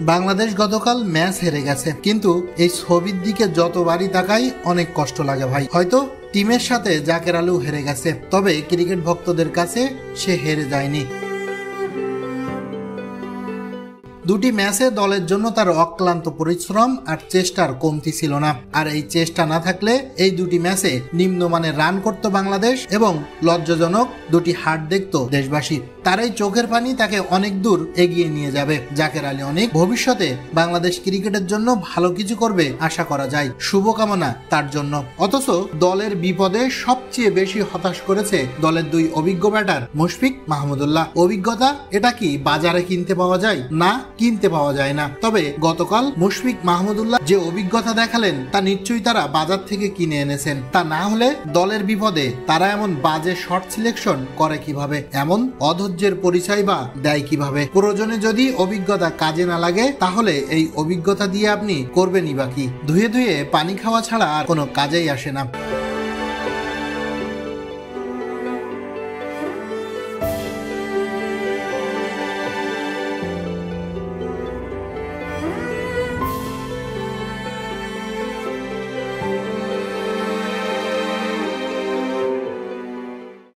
বাংলাদেশ গতকাল ম্যাচ হেরে গেছে, কিন্তু এই ছবির দিকে যতবারই তাকাই অনেক কষ্ট লাগে ভাই। হয়তো টিমের সাথে জাকের আলী হেরে গেছে, তবে ক্রিকেট ভক্তদের কাছে সে হেরে যায়নি। দুটি ম্যাচে দলের জন্য তার অক্লান্ত পরিশ্রম আর চেষ্টার কমতি ছিল না। আর এই চেষ্টা না থাকলে এই দুটি ম্যাচে নিম্নমানের রান করত বাংলাদেশ এবং লজ্জাজনক দুটি হার দেখত দেশবাসী। তার এই চোখের পানি তাকে অনেক দূর এগিয়ে নিয়ে যাবে। জাকের আলী অনেক ভবিষ্যতে বাংলাদেশ ক্রিকেটের জন্য ভালো কিছু করবে আশা করা যায়, শুভকামনা তার জন্য। অথচ দলের বিপদে সবচেয়ে বেশি হতাশ করেছে দলের দুই অভিজ্ঞ ব্যাটার মুশফিক মাহমুদুল্লাহ। অভিজ্ঞতা এটা কি বাজারে কিনতে পাওয়া যায়? না, কিনতে পাওয়া যায় না। তবে গতকাল মুশফিক মাহমুদুল্লাহ যে অভিজ্ঞতা দেখালেন তা নিশ্চয়ই তারা বাজার থেকে কিনে এনেছেন। তা না হলে দলের বিপদে তারা এমন বাজে শর্ট সিলেকশন করে কিভাবে, এমন অধৈর্যের পরিচয় বা দেয় কিভাবে? প্রয়োজনে যদি অভিজ্ঞতা কাজে না লাগে তাহলে এই অভিজ্ঞতা দিয়ে আপনি করবেনই বা কি? ধুয়ে ধুয়ে পানি খাওয়া ছাড়া আর কোনো কাজেই আসে না।